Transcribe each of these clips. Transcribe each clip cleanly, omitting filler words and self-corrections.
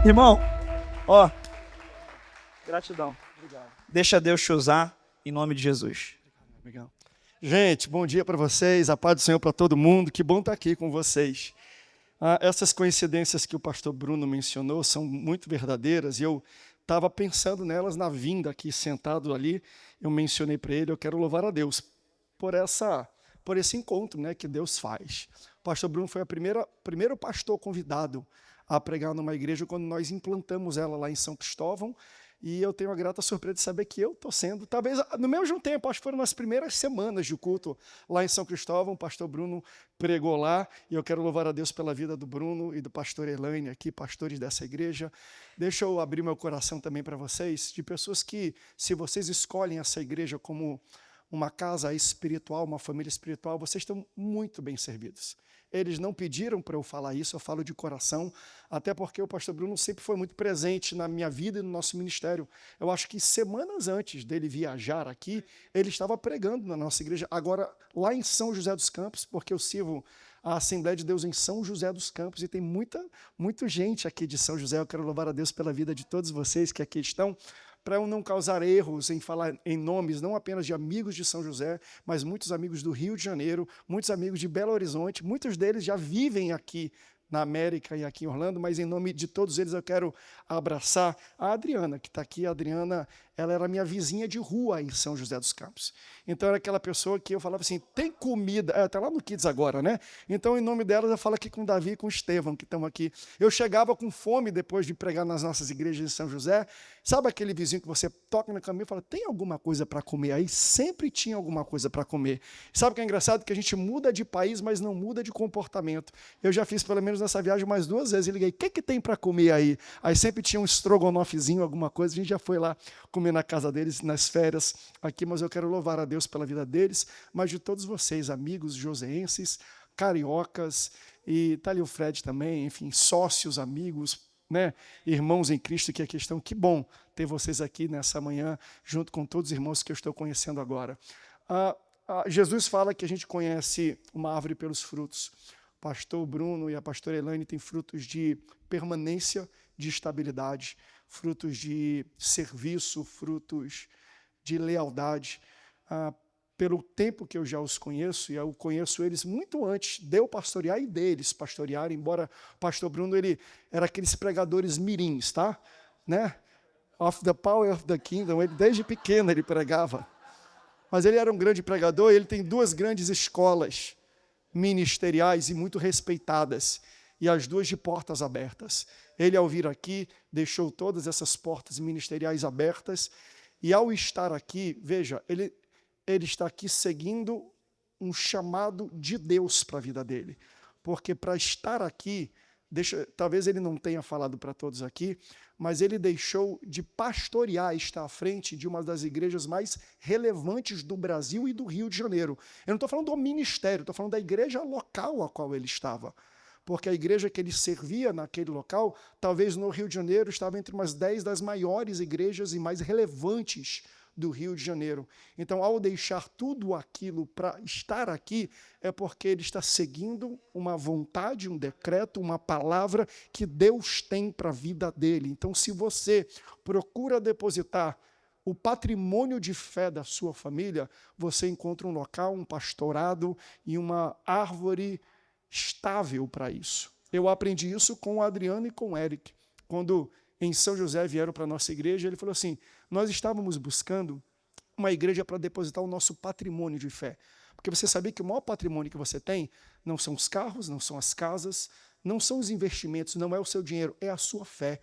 Irmão, ó, gratidão. Obrigado. Deixa Deus te usar em nome de Jesus. Obrigado. Gente, bom dia para vocês, a paz do Senhor para todo mundo, que bom estar aqui com vocês. Essas coincidências que o pastor Bruno mencionou são muito verdadeiras e eu estava pensando nelas na vinda aqui, sentado ali, eu mencionei para ele, eu quero louvar a Deus por esse encontro, né, que Deus faz. O pastor Bruno foi o primeiro pastor convidado a pregar numa igreja quando nós implantamos ela lá em São Cristóvão, e eu tenho a grata surpresa de saber que eu estou sendo, talvez no mesmo tempo, acho que foram nas primeiras semanas de culto lá em São Cristóvão, o pastor Bruno pregou lá, e eu quero louvar a Deus pela vida do Bruno e do pastor Elaine aqui, pastores dessa igreja. Deixa eu abrir meu coração também para vocês, de pessoas que, se vocês escolhem essa igreja como uma casa espiritual, uma família espiritual, vocês estão muito bem servidos. Eles não pediram para eu falar isso, eu falo de coração, até porque o pastor Bruno sempre foi muito presente na minha vida e no nosso ministério. Eu acho que semanas antes dele viajar aqui, ele estava pregando na nossa igreja, agora lá em São José dos Campos, porque eu sirvo a Assembleia de Deus em São José dos Campos, e tem muita gente aqui de São José. Eu quero louvar a Deus pela vida de todos vocês que aqui estão, para eu não causar erros em falar em nomes, não apenas de amigos de São José, mas muitos amigos do Rio de Janeiro, muitos amigos de Belo Horizonte, muitos deles já vivem aqui na América e aqui em Orlando, mas em nome de todos eles eu quero abraçar a Adriana, que está aqui. A Adriana, ela era minha vizinha de rua em São José dos Campos. Então era aquela pessoa que eu falava assim, tem comida, está lá no Kids agora, né? Então em nome dela eu falo aqui com o Davi e com o Estevão, que estão aqui. Eu chegava com fome depois de pregar nas nossas igrejas em São José. Sabe aquele vizinho que você toca no caminho e fala, tem alguma coisa para comer aí? Sempre tinha alguma coisa para comer. Sabe o que é engraçado? Que a gente muda de país, mas não muda de comportamento. Eu já fiz pelo menos nessa viagem mais 2 vezes, e liguei, o que tem para comer aí? Aí sempre tinha um estrogonofezinho, alguma coisa, a gente já foi lá comer na casa deles, nas férias aqui, mas eu quero louvar a Deus pela vida deles, mas de todos vocês, amigos joseenses, cariocas, e tá ali o Fred também, enfim, sócios, amigos, né, irmãos em Cristo que aqui estão. Que bom ter vocês aqui nessa manhã, junto com todos os irmãos que eu estou conhecendo agora. Jesus fala que a gente conhece uma árvore pelos frutos. O pastor Bruno e a pastora Elaine têm frutos de permanência, de estabilidade, frutos de serviço, frutos de lealdade. Pelo tempo que eu já os conheço, e eu conheço eles muito antes de eu pastorear e deles pastorearem, embora o pastor Bruno ele era aqueles pregadores mirins, tá? Né? Of the power of the kingdom, ele, desde pequeno ele pregava. Mas ele era um grande pregador, e ele tem 2 grandes escolas ministeriais e muito respeitadas, e as 2 de portas abertas. Ele, ao vir aqui, deixou todas essas portas ministeriais abertas, e ao estar aqui, veja, ele está aqui seguindo um chamado de Deus para a vida dele. Porque para estar aqui, talvez ele não tenha falado para todos aqui, mas ele deixou de pastorear, estar à frente de uma das igrejas mais relevantes do Brasil e do Rio de Janeiro. Eu não estou falando do ministério, estou falando da igreja local a qual ele estava. Porque a igreja que ele servia naquele local, talvez no Rio de Janeiro, estava entre umas 10 das maiores igrejas e mais relevantes do Rio de Janeiro. Então, ao deixar tudo aquilo para estar aqui, é porque ele está seguindo uma vontade, um decreto, uma palavra que Deus tem para a vida dele. Então, se você procura depositar o patrimônio de fé da sua família, você encontra um local, um pastorado e uma árvore estável para isso. Eu aprendi isso com o Adriano e com o Eric. Quando em São José vieram para a nossa igreja, ele falou assim, nós estávamos buscando uma igreja para depositar o nosso patrimônio de fé. Porque você sabia que o maior patrimônio que você tem não são os carros, não são as casas, não são os investimentos, não é o seu dinheiro, é a sua fé.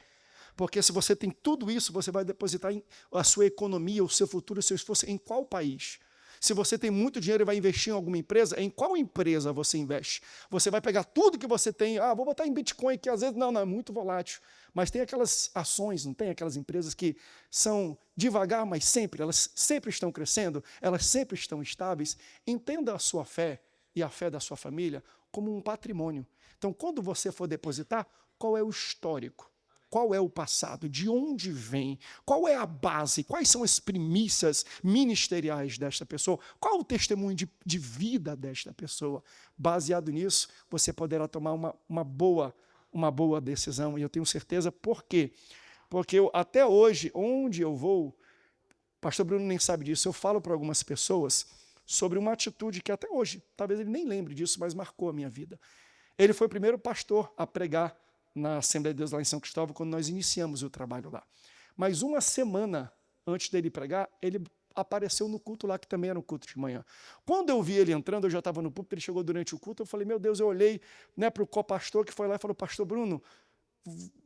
Porque se você tem tudo isso, você vai depositar a sua economia, o seu futuro, o seu esforço em qual país? Se você tem muito dinheiro e vai investir em alguma empresa, em qual empresa você investe? Você vai pegar tudo que você tem, vou botar em Bitcoin, que às vezes não é muito volátil. Mas tem aquelas ações, não tem? Aquelas empresas que são devagar, mas sempre, elas sempre estão crescendo, elas sempre estão estáveis. Entenda a sua fé e a fé da sua família como um patrimônio. Então, quando você for depositar, qual é o histórico? Qual é o passado? De onde vem? Qual é a base? Quais são as primícias ministeriais desta pessoa? Qual o testemunho de vida desta pessoa? Baseado nisso, você poderá tomar uma boa uma boa decisão, e eu tenho certeza. Por quê? Porque até hoje, onde eu vou, o pastor Bruno nem sabe disso, eu falo para algumas pessoas sobre uma atitude que até hoje, talvez ele nem lembre disso, mas marcou a minha vida. Ele foi o primeiro pastor a pregar na Assembleia de Deus lá em São Cristóvão, quando nós iniciamos o trabalho lá. Mas uma semana antes dele pregar, ele apareceu no culto lá, que também era um culto de manhã. Quando eu vi ele entrando, eu já estava no púlpito, ele chegou durante o culto, eu falei, meu Deus, eu olhei, né, para o copastor que foi lá e falou, pastor Bruno,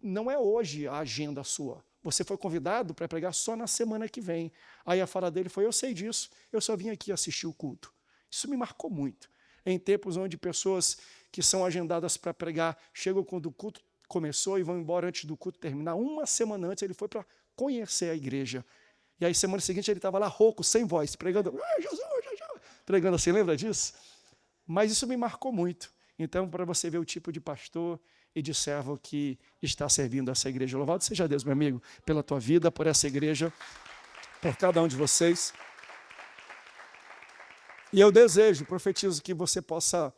não é hoje a agenda sua. Você foi convidado para pregar só na semana que vem. Aí a fala dele foi, eu sei disso, eu só vim aqui assistir o culto. Isso me marcou muito. Em tempos onde pessoas que são agendadas para pregar chegam quando o culto começou e vão embora antes do culto terminar. Uma semana antes ele foi para conhecer a igreja. E aí semana seguinte ele estava lá rouco, sem voz, pregando, Jesus, pregando assim, lembra disso? Mas isso me marcou muito. Então, para você ver o tipo de pastor e de servo que está servindo essa igreja. Louvado seja Deus, meu amigo, pela tua vida, por essa igreja, por cada um de vocês. E eu desejo, profetizo, que você possa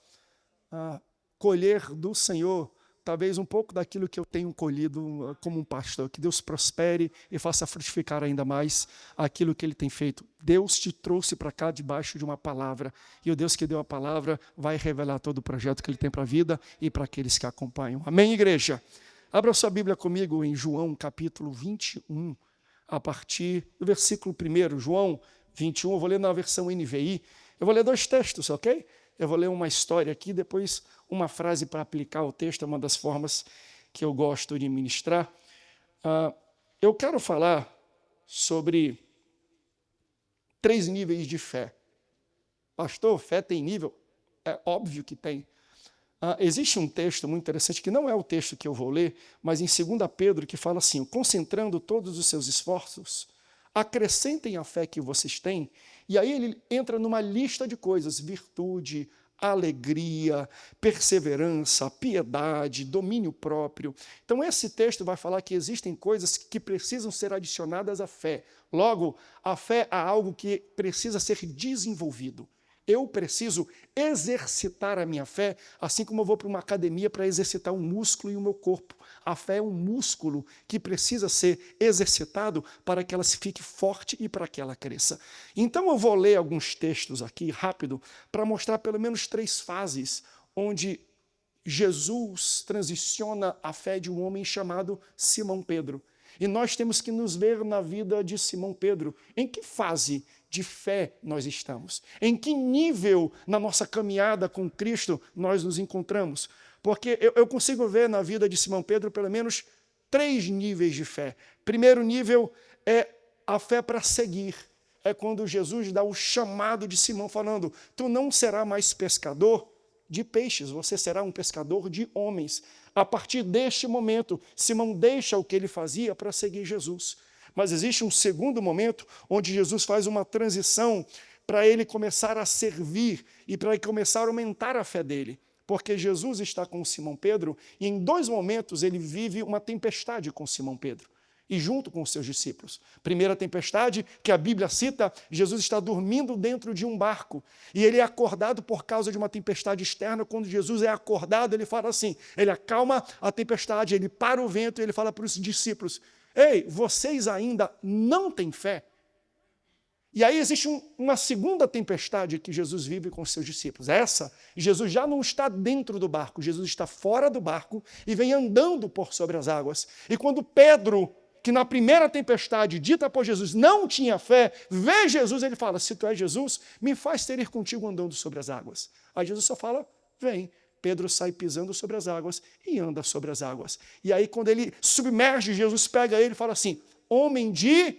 colher do Senhor talvez um pouco daquilo que eu tenho colhido como um pastor. Que Deus prospere e faça frutificar ainda mais aquilo que Ele tem feito. Deus te trouxe para cá debaixo de uma palavra. E o Deus que deu a palavra vai revelar todo o projeto que Ele tem para a vida e para aqueles que acompanham. Amém, igreja? Abra sua Bíblia comigo em João, capítulo 21, a partir do versículo 1. João 21, eu vou ler na versão NVI. Eu vou ler 2 textos, ok? Eu vou ler uma história aqui, depois uma frase para aplicar o texto, é uma das formas que eu gosto de ministrar. Eu quero falar sobre 3 níveis de fé. Pastor, fé tem nível? É óbvio que tem. Existe um texto muito interessante, que não é o texto que eu vou ler, mas em 2 Pedro, que fala assim, concentrando todos os seus esforços, acrescentem a fé que vocês têm, e aí ele entra numa lista de coisas, virtude, alegria, perseverança, piedade, domínio próprio. Então esse texto vai falar que existem coisas que precisam ser adicionadas à fé. Logo, a fé é algo que precisa ser desenvolvido. Eu preciso exercitar a minha fé, assim como eu vou para uma academia para exercitar um músculo e o meu corpo. A fé é um músculo que precisa ser exercitado para que ela se fique forte e para que ela cresça. Então eu vou ler alguns textos aqui, rápido, para mostrar pelo menos 3 fases onde Jesus transiciona a fé de um homem chamado Simão Pedro. E nós temos que nos ver na vida de Simão Pedro. Em que fase de fé nós estamos? Em que nível na nossa caminhada com Cristo nós nos encontramos? Porque eu consigo ver na vida de Simão Pedro pelo menos 3 níveis de fé. Primeiro nível é a fé para seguir. É quando Jesus dá o chamado de Simão falando, tu não serás mais pescador de peixes, você será um pescador de homens. A partir deste momento, Simão deixa o que ele fazia para seguir Jesus. Mas existe um segundo momento onde Jesus faz uma transição para ele começar a servir e para ele começar a aumentar a fé dele. Porque Jesus está com Simão Pedro e em 2 momentos ele vive uma tempestade com Simão Pedro e junto com os seus discípulos. Primeira tempestade que a Bíblia cita, Jesus está dormindo dentro de um barco e ele é acordado por causa de uma tempestade externa. Quando Jesus é acordado, ele fala assim, ele acalma a tempestade, ele para o vento e ele fala para os discípulos, ei, vocês ainda não têm fé? E aí existe uma segunda tempestade que Jesus vive com os seus discípulos. Essa, Jesus já não está dentro do barco, Jesus está fora do barco e vem andando por sobre as águas. E quando Pedro, que na primeira tempestade dita por Jesus não tinha fé, vê Jesus, ele fala, se tu és Jesus, me faz ter ir contigo andando sobre as águas. Aí Jesus só fala, vem. Pedro sai pisando sobre as águas e anda sobre as águas. E aí quando ele submerge, Jesus pega ele e fala assim, homem de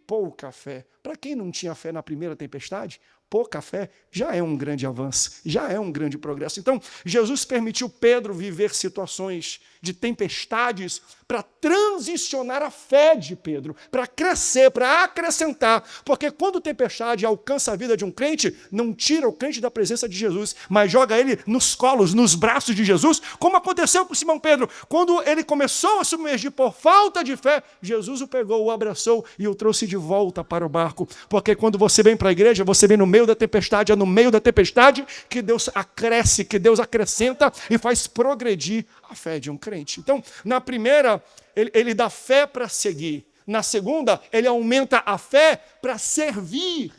pouca fé. Para quem não tinha fé na primeira tempestade, pouca fé já é um grande avanço, já é um grande progresso. Então, Jesus permitiu Pedro viver situações de tempestades para transicionar a fé de Pedro, para crescer, para acrescentar. Porque quando tempestade alcança a vida de um crente, não tira o crente da presença de Jesus, mas joga ele nos colos, nos braços de Jesus, como aconteceu com Simão Pedro. Quando ele começou a submergir por falta de fé, Jesus o pegou, o abraçou e o trouxe de volta para o barco. barco, porque quando você vem para a igreja, você vem no meio da tempestade, é no meio da tempestade que Deus acresce, que Deus acrescenta e faz progredir a fé de um crente. Então, na primeira, ele dá fé para seguir. Na segunda, ele aumenta a fé para servir.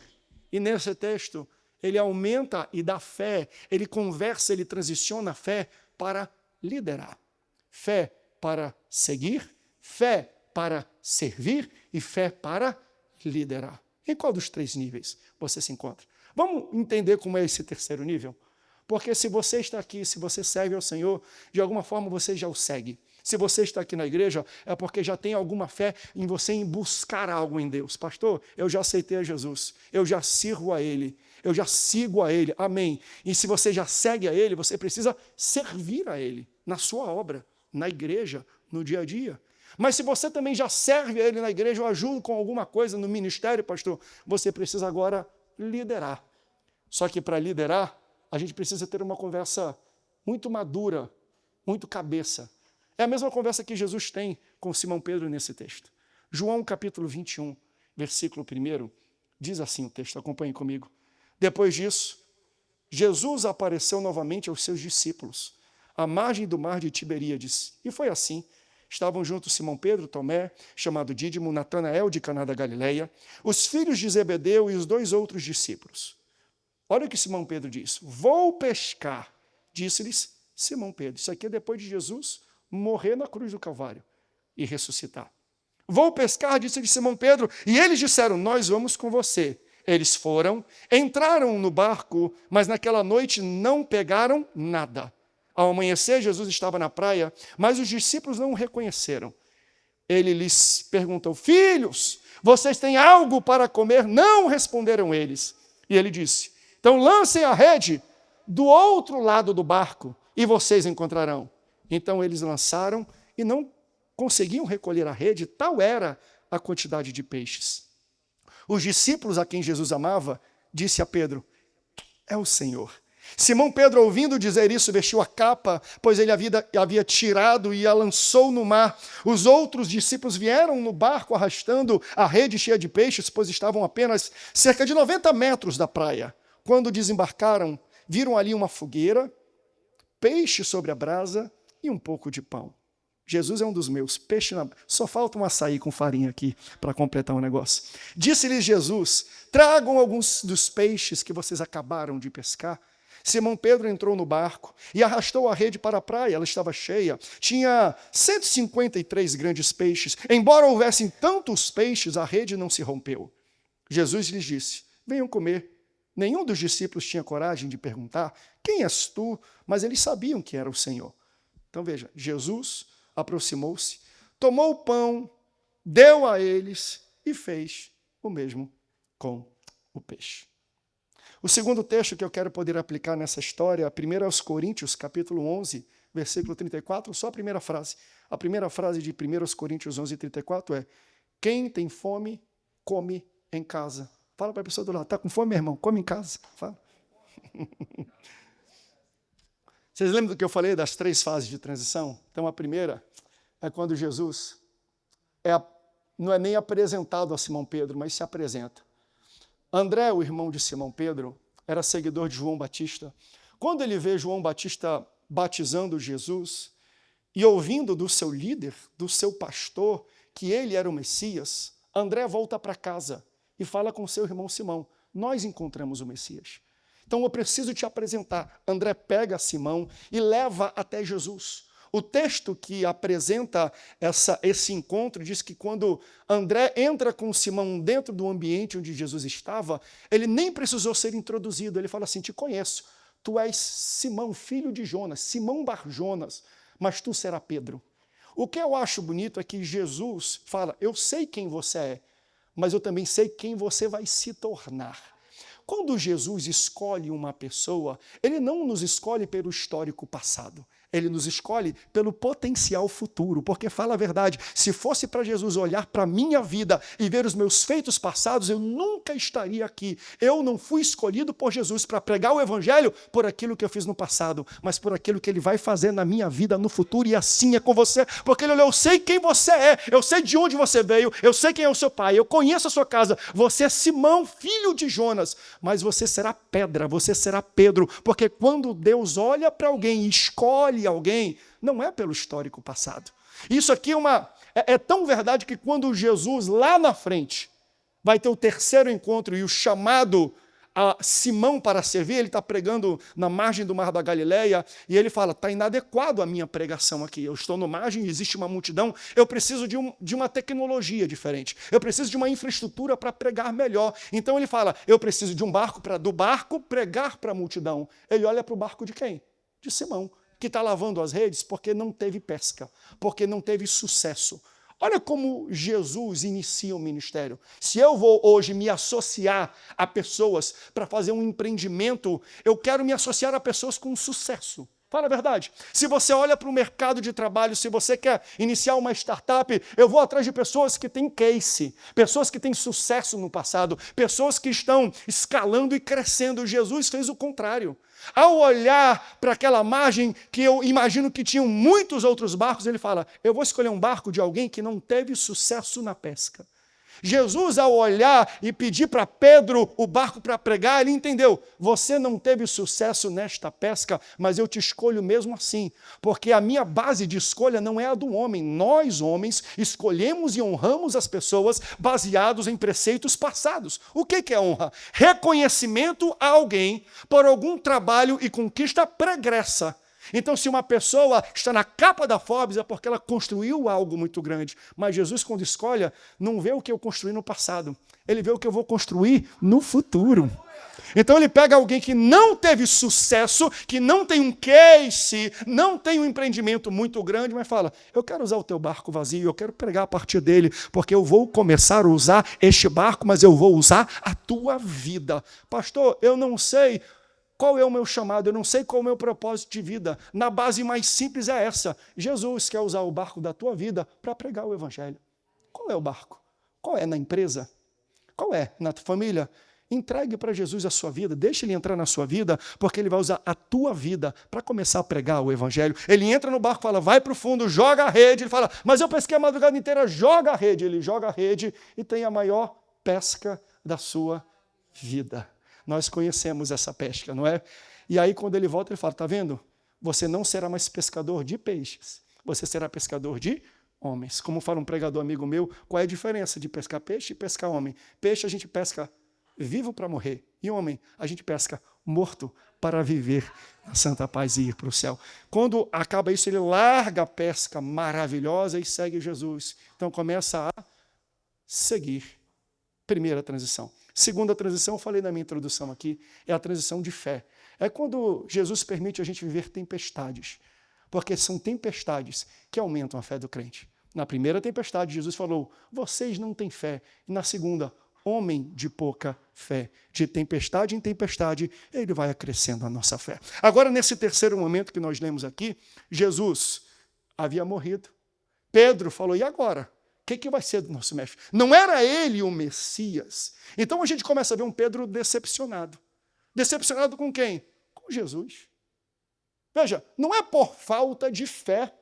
E nesse texto, ele aumenta e dá fé, ele conversa, ele transiciona a fé para liderar. Fé para seguir, fé para servir e fé para liderar. Em qual dos 3 níveis você se encontra? Vamos entender como é esse terceiro nível? Porque se você está aqui, se você serve ao Senhor, de alguma forma você já o segue. Se você está aqui na igreja, é porque já tem alguma fé em você em buscar algo em Deus. Pastor, eu já aceitei a Jesus, eu já sirvo a Ele, eu já sigo a Ele, amém. E se você já segue a Ele, você precisa servir a Ele, na sua obra, na igreja, no dia a dia. Mas se você também já serve a Ele na igreja, ou ajuda com alguma coisa no ministério, pastor, você precisa agora liderar. Só que para liderar, a gente precisa ter uma conversa muito madura, muito cabeça. É a mesma conversa que Jesus tem com Simão Pedro nesse texto. João capítulo 21, versículo 1, diz assim o texto, acompanhe comigo. Depois disso, Jesus apareceu novamente aos seus discípulos, à margem do mar de Tiberíades. E foi assim. Estavam juntos Simão Pedro, Tomé, chamado Dídimo, Natanael de Caná da Galileia, os filhos de Zebedeu e os 2 outros discípulos. Olha o que Simão Pedro diz. Vou pescar, disse-lhes Simão Pedro. Isso aqui é depois de Jesus morrer na cruz do Calvário e ressuscitar. Vou pescar, disse-lhes Simão Pedro, e eles disseram, nós vamos com você. Eles foram, entraram no barco, mas naquela noite não pegaram nada. Ao amanhecer, Jesus estava na praia, mas os discípulos não o reconheceram. Ele lhes perguntou, filhos, vocês têm algo para comer? Não, responderam eles. E ele disse, então lancem a rede do outro lado do barco e vocês encontrarão. Então eles lançaram e não conseguiam recolher a rede, tal era a quantidade de peixes. Os discípulos a quem Jesus amava, disse a Pedro, é o Senhor. Simão Pedro, ouvindo dizer isso, vestiu a capa, pois ele havia tirado e a lançou no mar. Os outros discípulos vieram no barco arrastando a rede cheia de peixes, pois estavam apenas cerca de 90 metros da praia. Quando desembarcaram, viram ali uma fogueira, peixe sobre a brasa e um pouco de pão. Jesus é um dos meus, peixe na... Só falta um açaí com farinha aqui para completar o negócio. Disse-lhes Jesus, tragam alguns dos peixes que vocês acabaram de pescar. Simão Pedro entrou no barco e arrastou a rede para a praia, ela estava cheia. Tinha 153 grandes peixes. Embora houvessem tantos peixes, a rede não se rompeu. Jesus lhes disse, venham comer. Nenhum dos discípulos tinha coragem de perguntar, quem és tu? Mas eles sabiam que era o Senhor. Então veja, Jesus aproximou-se, tomou o pão, deu a eles e fez o mesmo com o peixe. O segundo texto que eu quero poder aplicar nessa história, 1 aos Coríntios, capítulo 11, versículo 34, só a primeira frase. A primeira frase de 1 aos Coríntios 11, 34 é, quem tem fome, come em casa. Fala para a pessoa do lado, está com fome, meu irmão? Come em casa. Fala. Vocês lembram do que eu falei das 3 fases de transição? Então, a primeira é quando Jesus não é nem apresentado a Simão Pedro, mas se apresenta. André, o irmão de Simão Pedro, era seguidor de João Batista. Quando ele vê João Batista batizando Jesus e ouvindo do seu líder, do seu pastor, que ele era o Messias, André volta para casa e fala com seu irmão Simão, nós encontramos o Messias. Então eu preciso te apresentar. André pega Simão e leva até Jesus. O texto que apresenta esse encontro diz que quando André entra com Simão dentro do ambiente onde Jesus estava, ele nem precisou ser introduzido. Ele fala assim, te conheço, tu és Simão, filho de Jonas, Simão Bar-Jonas, mas tu será Pedro. O que eu acho bonito é que Jesus fala, eu sei quem você é, mas eu também sei quem você vai se tornar. Quando Jesus escolhe uma pessoa, ele não nos escolhe pelo histórico passado. Ele nos escolhe pelo potencial futuro, porque fala a verdade. Se fosse para Jesus olhar para a minha vida e ver os meus feitos passados, eu nunca estaria aqui. Eu não fui escolhido por Jesus para pregar o evangelho por aquilo que eu fiz no passado, mas por aquilo que ele vai fazer na minha vida no futuro, e assim é com você, porque ele olhou, eu sei quem você é, eu sei de onde você veio, eu sei quem é o seu pai, eu conheço a sua casa, você é Simão, filho de Jonas, mas você será pedra, você será Pedro, porque quando Deus olha para alguém e escolhe alguém, não é pelo histórico passado. Isso aqui é tão verdade que quando Jesus, lá na frente, vai ter o terceiro encontro e o chamado a Simão para servir, ele está pregando na margem do Mar da Galileia, e ele fala, está inadequado a minha pregação aqui, eu estou na margem, existe uma multidão, eu preciso de uma tecnologia diferente, eu preciso de uma infraestrutura para pregar melhor. Então ele fala, eu preciso de um barco para do barco pregar para a multidão. Ele olha para o barco de quem? De Simão, que está lavando as redes porque não teve pesca, porque não teve sucesso. Olha como Jesus inicia o ministério. Se eu vou hoje me associar a pessoas para fazer um empreendimento, eu quero me associar a pessoas com sucesso. Fala a verdade. Se você olha para o mercado de trabalho, se você quer iniciar uma startup, eu vou atrás de pessoas que têm case, pessoas que têm sucesso no passado, pessoas que estão escalando e crescendo. Jesus fez o contrário. Ao olhar para aquela margem que eu imagino que tinham muitos outros barcos, ele fala, eu vou escolher um barco de alguém que não teve sucesso na pesca. Jesus, ao olhar e pedir para Pedro o barco para pregar, ele entendeu, você não teve sucesso nesta pesca, mas eu te escolho mesmo assim, porque a minha base de escolha não é a do homem. Nós, homens, escolhemos e honramos as pessoas baseados em preceitos passados. O que é honra? Reconhecimento a alguém por algum trabalho e conquista pregressa. Então, se uma pessoa está na capa da Forbes, é porque ela construiu algo muito grande. Mas Jesus, quando escolhe, não vê o que eu construí no passado. Ele vê o que eu vou construir no futuro. Então, ele pega alguém que não teve sucesso, que não tem um case, não tem um empreendimento muito grande, mas fala, eu quero usar o teu barco vazio, eu quero pregar a partir dele, porque eu vou começar a usar este barco, mas eu vou usar a tua vida. Pastor, eu não sei qual é o meu chamado, eu não sei qual é o meu propósito de vida. Na base mais simples é essa. Jesus quer usar o barco da tua vida para pregar o evangelho. Qual é o barco? Qual é na empresa? Qual é na tua família? Entregue para Jesus a sua vida, deixe ele entrar na sua vida, porque ele vai usar a tua vida para começar a pregar o evangelho. Ele entra no barco, fala, vai para o fundo, joga a rede. Ele fala, mas eu pesquei a madrugada inteira, joga a rede. Ele joga a rede e tem a maior pesca da sua vida. Nós conhecemos essa pesca, não é? E aí, quando ele volta, ele fala, está vendo? Você não será mais pescador de peixes, você será pescador de homens. Como fala um pregador amigo meu, qual é a diferença de pescar peixe e pescar homem? Peixe a gente pesca vivo para morrer, e homem a gente pesca morto para viver na santa paz e ir para o céu. Quando acaba isso, ele larga a pesca maravilhosa e segue Jesus. Então começa a seguir. Primeira transição. Segunda transição, eu falei na minha introdução aqui, é a transição de fé. É quando Jesus permite a gente viver tempestades, porque são tempestades que aumentam a fé do crente. Na primeira tempestade, Jesus falou, vocês não têm fé. E na segunda, homem de pouca fé. De tempestade em tempestade, ele vai acrescendo a nossa fé. Agora, nesse terceiro momento que nós lemos aqui, Jesus havia morrido. Pedro falou, e agora? O que vai ser do nosso mestre? Não era ele o Messias. Então a gente começa a ver um Pedro decepcionado. Decepcionado com quem? Com Jesus. Veja, não é por falta de fé,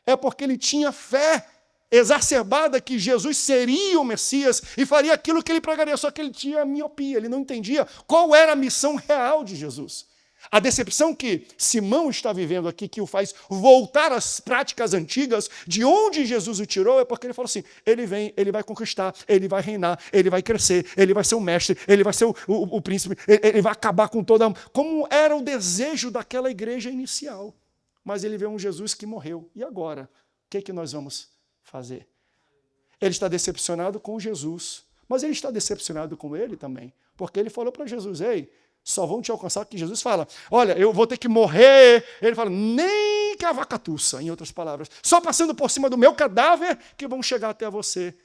é porque ele tinha fé exacerbada que Jesus seria o Messias e faria aquilo que ele pregaria, só que ele tinha miopia, ele não entendia qual era a missão real de Jesus. A decepção que Simão está vivendo aqui, que o faz voltar às práticas antigas, de onde Jesus o tirou, é porque ele falou assim, ele vem, ele vai conquistar, ele vai reinar, ele vai crescer, ele vai ser o mestre, ele vai ser o príncipe, ele vai acabar com toda... Como era o desejo daquela igreja inicial. Mas ele vê um Jesus que morreu. E agora? O que nós vamos fazer? Ele está decepcionado com Jesus, mas ele está decepcionado com ele também, porque ele falou para Jesus, ei, só vão te alcançar, que Jesus fala, olha, eu vou ter que morrer. Ele fala, nem que a vaca tussa, em outras palavras. Só passando por cima do meu cadáver que vão chegar até você.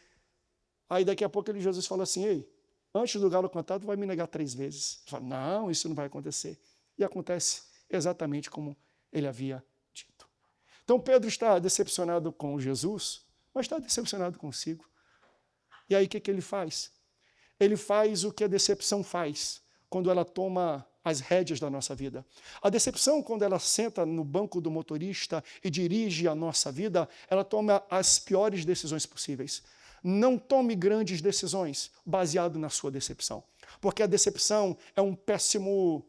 Aí daqui a pouco Jesus fala assim, ei, antes do galo cantar, tu vai me negar 3 vezes. Ele fala, não, isso não vai acontecer. E acontece exatamente como ele havia dito. Então Pedro está decepcionado com Jesus, mas está decepcionado consigo. E aí o que ele faz? Ele faz o que a decepção faz quando ela toma as rédeas da nossa vida. A decepção, quando ela senta no banco do motorista e dirige a nossa vida, ela toma as piores decisões possíveis. Não tome grandes decisões baseado na sua decepção, porque a decepção é um péssimo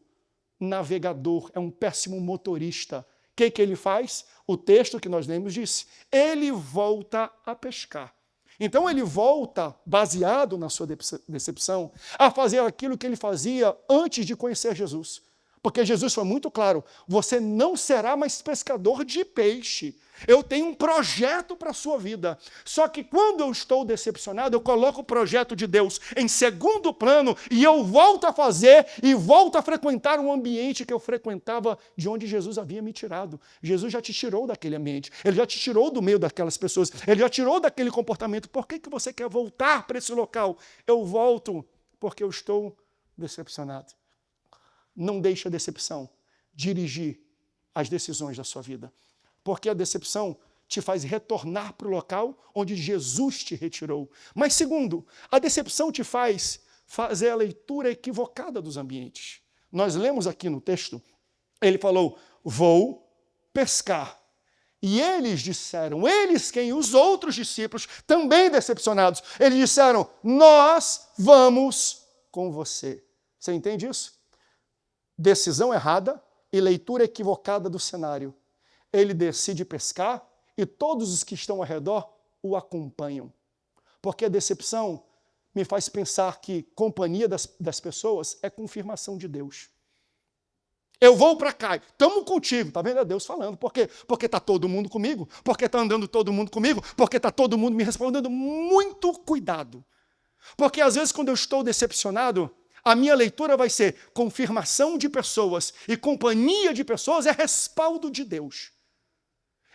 navegador, é um péssimo motorista. O que ele faz? O texto que nós lemos disse, ele volta a pescar. Então ele volta, baseado na sua decepção, a fazer aquilo que ele fazia antes de conhecer Jesus. Porque Jesus foi muito claro, você não será mais pescador de peixe. Eu tenho um projeto para a sua vida. Só que quando eu estou decepcionado, eu coloco o projeto de Deus em segundo plano e eu volto a fazer e volto a frequentar um ambiente que eu frequentava de onde Jesus havia me tirado. Jesus já te tirou daquele ambiente. Ele já te tirou do meio daquelas pessoas. Ele já tirou daquele comportamento. Por que você quer voltar para esse local? Eu volto porque eu estou decepcionado. Não deixe a decepção dirigir as decisões da sua vida. Porque a decepção te faz retornar para o local onde Jesus te retirou. Mas segundo, a decepção te faz fazer a leitura equivocada dos ambientes. Nós lemos aqui no texto, ele falou, vou pescar. E eles disseram, eles quem? Os outros discípulos, também decepcionados, eles disseram, nós vamos com você. Você entende isso? Decisão errada e leitura equivocada do cenário. Ele decide pescar e todos os que estão ao redor o acompanham. Porque a decepção me faz pensar que companhia das pessoas é confirmação de Deus. Eu vou para cá, estamos contigo, está vendo? É Deus falando. Por quê? Porque está todo mundo comigo, porque está andando todo mundo comigo, porque está todo mundo me respondendo. Muito cuidado. Porque às vezes quando eu estou decepcionado, a minha leitura vai ser confirmação de pessoas e companhia de pessoas é respaldo de Deus.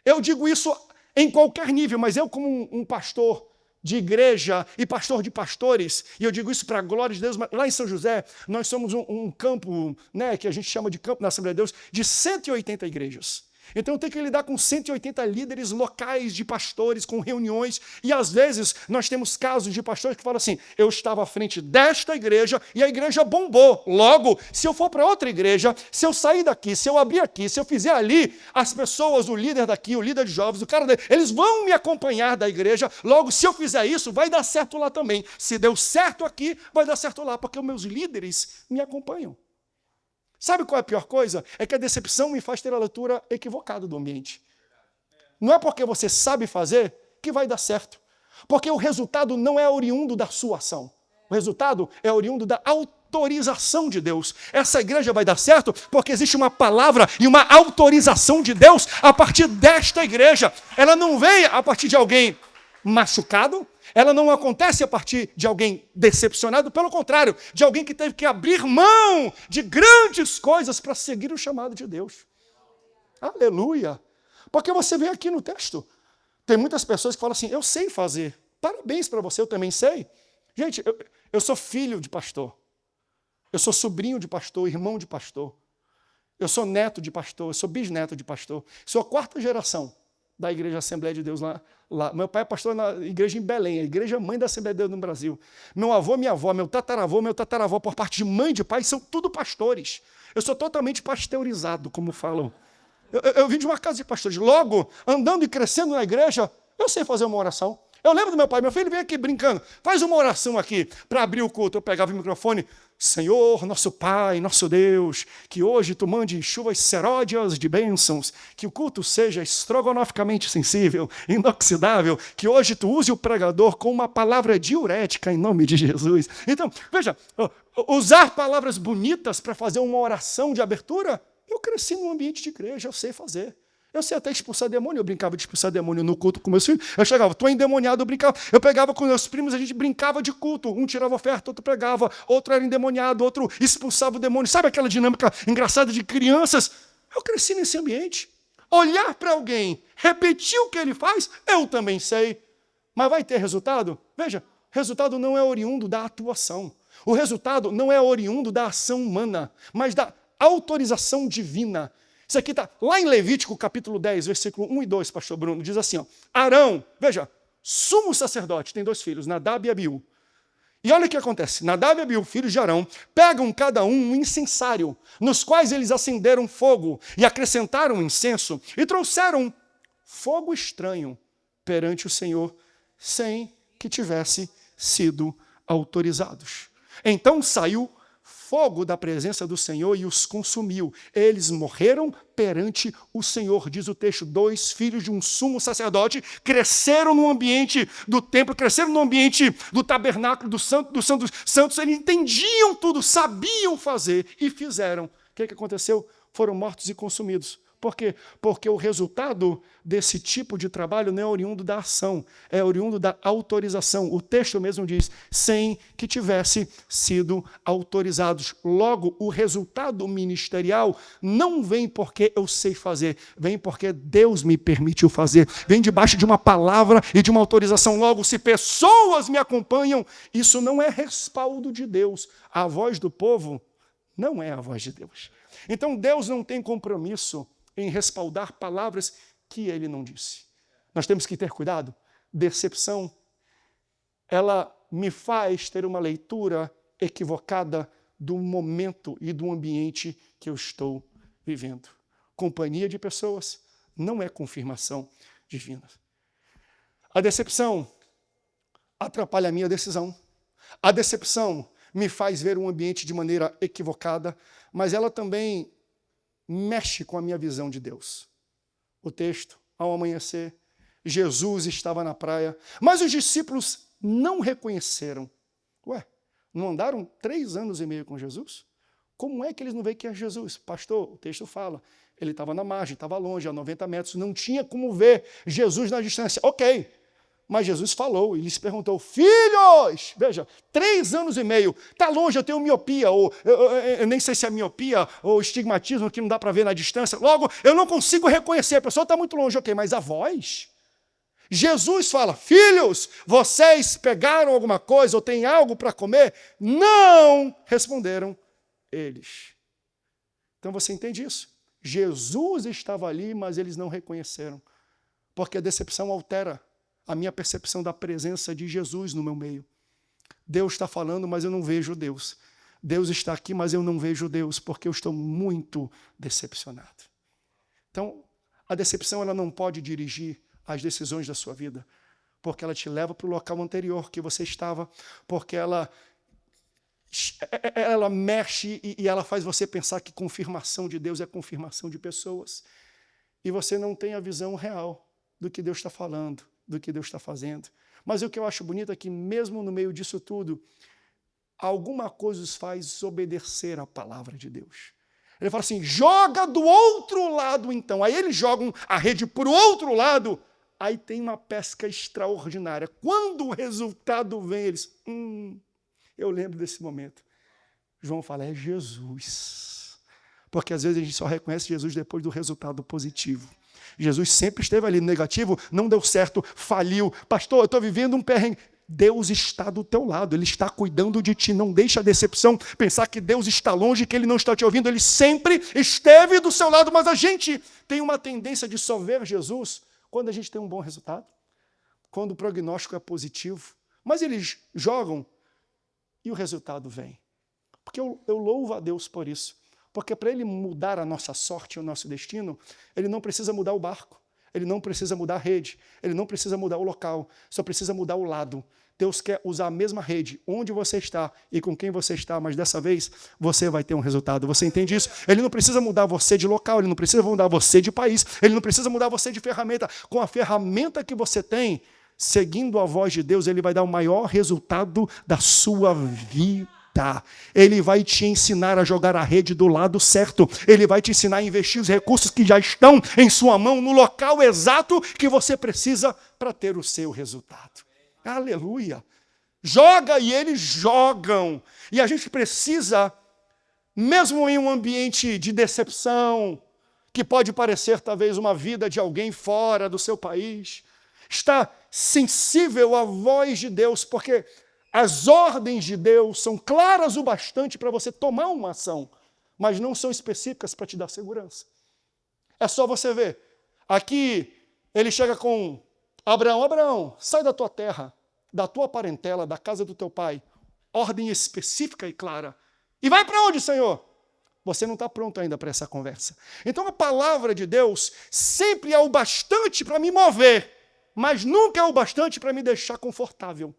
Eu digo isso em qualquer nível, mas eu como um pastor de igreja e pastor de pastores, e eu digo isso para a glória de Deus, mas lá em São José, nós somos um campo, né, que a gente chama de campo na Assembleia de Deus, de 180 igrejas. Então eu tenho que lidar com 180 líderes locais de pastores, com reuniões, e às vezes nós temos casos de pastores que falam assim, eu estava à frente desta igreja e a igreja bombou. Logo, se eu for para outra igreja, se eu sair daqui, se eu abrir aqui, se eu fizer ali, as pessoas, o líder daqui, o líder de jovens, o cara dele, eles vão me acompanhar da igreja. Logo, se eu fizer isso, vai dar certo lá também. Se deu certo aqui, vai dar certo lá, porque os meus líderes me acompanham. Sabe qual é a pior coisa? É que a decepção me faz ter a leitura equivocada do ambiente. Não é porque você sabe fazer que vai dar certo. Porque o resultado não é oriundo da sua ação. O resultado é oriundo da autorização de Deus. Essa igreja vai dar certo porque existe uma palavra e uma autorização de Deus a partir desta igreja. Ela não vem a partir de alguém machucado, ela não acontece a partir de alguém decepcionado, pelo contrário, de alguém que teve que abrir mão de grandes coisas para seguir o chamado de Deus. Aleluia! Porque você vê aqui no texto, tem muitas pessoas que falam assim, eu sei fazer. Parabéns para você, eu também sei. Gente, eu sou filho de pastor. Eu sou sobrinho de pastor, irmão de pastor. Eu sou neto de pastor, eu sou bisneto de pastor. Sou a 4ª geração da Igreja Assembleia de Deus lá. Meu pai é pastor na igreja em Belém, a igreja mãe da Assembleia de Deus no Brasil. Meu avô, minha avó, meu tataravô, por parte de mãe e de pai, são tudo pastores. Eu sou totalmente pasteurizado, como falam. Eu vim de uma casa de pastores. Logo, andando e crescendo na igreja, eu sei fazer uma oração. Eu lembro do meu filho vem aqui brincando, faz uma oração aqui para abrir o culto. Eu pegava o microfone, Senhor, nosso Pai, nosso Deus, que hoje tu mande chuvas seródias de bênçãos, que o culto seja estrogonoficamente sensível, inoxidável, que hoje tu use o pregador com uma palavra diurética em nome de Jesus. Então, veja, usar palavras bonitas para fazer uma oração de abertura, eu cresci num ambiente de igreja, eu sei fazer. Eu sei até expulsar demônio, eu brincava de expulsar demônio no culto com meus filhos. Eu chegava, estou endemoniado, eu brincava. Eu pegava com meus primos, a gente brincava de culto. Um tirava oferta, outro pregava, outro era endemoniado, outro expulsava o demônio. Sabe aquela dinâmica engraçada de crianças? Eu cresci nesse ambiente. Olhar para alguém, repetir o que ele faz, eu também sei. Mas vai ter resultado? Veja, resultado não é oriundo da atuação. O resultado não é oriundo da ação humana, mas da autorização divina. Isso aqui está lá em Levítico, capítulo 10, versículo 1 e 2, pastor Bruno. Diz assim, ó, Arão, veja, sumo sacerdote, tem 2 filhos, Nadab e Abiú. E olha o que acontece. Nadab e Abiú, filhos de Arão, pegam cada um incensário, nos quais eles acenderam fogo e acrescentaram incenso e trouxeram fogo estranho perante o Senhor, sem que tivesse sido autorizados. Então saiu fogo da presença do Senhor e os consumiu. Eles morreram perante o Senhor, diz o texto. 2 filhos de um sumo sacerdote cresceram no ambiente do templo, cresceram no ambiente do tabernáculo, do santo dos santos. Eles entendiam tudo, sabiam fazer e fizeram. O que aconteceu? Foram mortos e consumidos. Por quê? Porque o resultado desse tipo de trabalho não é oriundo da ação, é oriundo da autorização. O texto mesmo diz, sem que tivesse sido autorizados. Logo, o resultado ministerial não vem porque eu sei fazer, vem porque Deus me permitiu fazer. Vem debaixo de uma palavra e de uma autorização. Logo, se pessoas me acompanham, isso não é respaldo de Deus. A voz do povo não é a voz de Deus. Então, Deus não tem compromisso em respaldar palavras que ele não disse. Nós temos que ter cuidado. Decepção, ela me faz ter uma leitura equivocada do momento e do ambiente que eu estou vivendo. Companhia de pessoas não é confirmação divina. A decepção atrapalha a minha decisão. A decepção me faz ver um ambiente de maneira equivocada, mas ela também mexe com a minha visão de Deus. O texto, ao amanhecer, Jesus estava na praia, mas os discípulos não reconheceram. Ué, não andaram 3 anos e meio com Jesus? Como é que eles não veem que é Jesus? Pastor, o texto fala, ele estava na margem, estava longe, a 90 metros, não tinha como ver Jesus na distância. Ok, mas Jesus falou e lhes perguntou, filhos, veja, 3 anos e meio, está longe, eu tenho miopia, ou eu nem sei se é miopia ou estigmatismo, que não dá para ver na distância, logo eu não consigo reconhecer, a pessoa está muito longe, ok, mas a voz? Jesus fala, filhos, vocês pegaram alguma coisa ou têm algo para comer? Não, responderam eles. Então você entende isso? Jesus estava ali, mas eles não reconheceram, porque a decepção altera a minha percepção da presença de Jesus no meu meio. Deus está falando, mas eu não vejo Deus. Deus está aqui, mas eu não vejo Deus, porque eu estou muito decepcionado. Então, a decepção ela não pode dirigir as decisões da sua vida, porque ela te leva para o local anterior que você estava, porque ela mexe e ela faz você pensar que confirmação de Deus é confirmação de pessoas. E você não tem a visão real do que Deus está falando, do que Deus está fazendo. Mas o que eu acho bonito é que mesmo no meio disso tudo, alguma coisa os faz obedecer à palavra de Deus. Ele fala assim, joga do outro lado então. Aí eles jogam a rede para o outro lado, aí tem uma pesca extraordinária. Quando o resultado vem, eles... eu lembro desse momento. João fala, é Jesus. Porque às vezes a gente só reconhece Jesus depois do resultado positivo. Jesus sempre esteve ali no negativo, não deu certo, faliu. Pastor, eu estou vivendo um perrengue. Deus está do teu lado, Ele está cuidando de ti. Não deixa a decepção pensar que Deus está longe, que Ele não está te ouvindo. Ele sempre esteve do seu lado, mas a gente tem uma tendência de só ver Jesus quando a gente tem um bom resultado, quando o prognóstico é positivo. Mas eles jogam e o resultado vem. Porque eu louvo a Deus por isso. Porque para Ele mudar a nossa sorte, o nosso destino, Ele não precisa mudar o barco, Ele não precisa mudar a rede, Ele não precisa mudar o local, só precisa mudar o lado. Deus quer usar a mesma rede, onde você está e com quem você está, mas dessa vez você vai ter um resultado. Você entende isso? Ele não precisa mudar você de local, Ele não precisa mudar você de país, Ele não precisa mudar você de ferramenta. Com a ferramenta que você tem, seguindo a voz de Deus, Ele vai dar o maior resultado da sua vida. Ele vai te ensinar a jogar a rede do lado certo. Ele vai te ensinar a investir os recursos que já estão em sua mão no local exato que você precisa para ter o seu resultado. Aleluia! Joga e eles jogam. E a gente precisa, mesmo em um ambiente de decepção, que pode parecer talvez uma vida de alguém fora do seu país, estar sensível à voz de Deus, porque as ordens de Deus são claras o bastante para você tomar uma ação, mas não são específicas para te dar segurança. É só você ver. Aqui, ele chega com Abraão. Abraão, sai da tua terra, da tua parentela, da casa do teu pai. Ordem específica e clara. E vai para onde, Senhor? Você não está pronto ainda para essa conversa. Então a palavra de Deus sempre é o bastante para me mover, mas nunca é o bastante para me deixar confortável.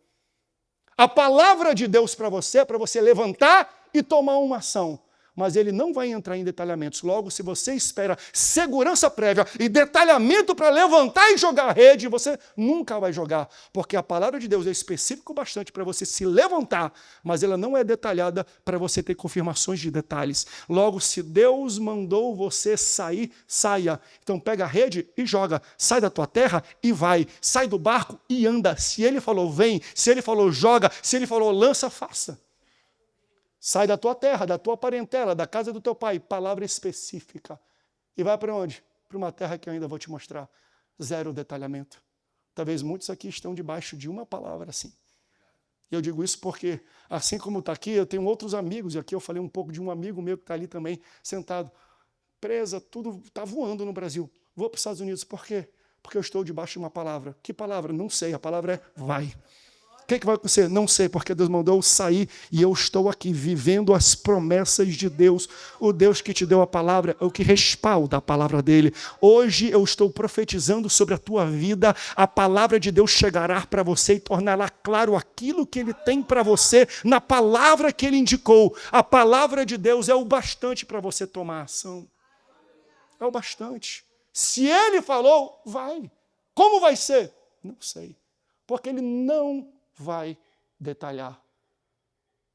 A palavra de Deus para você é para você levantar e tomar uma ação. Mas ele não vai entrar em detalhamentos. Logo, se você espera segurança prévia e detalhamento para levantar e jogar a rede, você nunca vai jogar. Porque a palavra de Deus é específica bastante para você se levantar, mas ela não é detalhada para você ter confirmações de detalhes. Logo, se Deus mandou você sair, saia. Então pega a rede e joga. Sai da tua terra e vai. Sai do barco e anda. Se ele falou vem, se ele falou joga, se ele falou lança, faça. Sai da tua terra, da tua parentela, da casa do teu pai, palavra específica. E vai para onde? Para uma terra que eu ainda vou te mostrar. Zero detalhamento. Talvez muitos aqui estão debaixo de uma palavra assim. E eu digo isso porque, assim como está aqui, eu tenho outros amigos, e aqui eu falei um pouco de um amigo meu que está ali também, sentado. Presa, tudo está voando no Brasil. Vou para os Estados Unidos. Por quê? Porque eu estou debaixo de uma palavra. Que palavra? Não sei. A palavra é vai. O que vai acontecer? Não sei, porque Deus mandou eu sair e eu estou aqui vivendo as promessas de Deus. O Deus que te deu a palavra é o que respalda a palavra dele. Hoje eu estou profetizando sobre a tua vida. A palavra de Deus chegará para você e tornará claro aquilo que ele tem para você na palavra que ele indicou. A palavra de Deus é o bastante para você tomar ação. É o bastante. Se ele falou, vai. Como vai ser? Não sei. Porque ele não vai detalhar.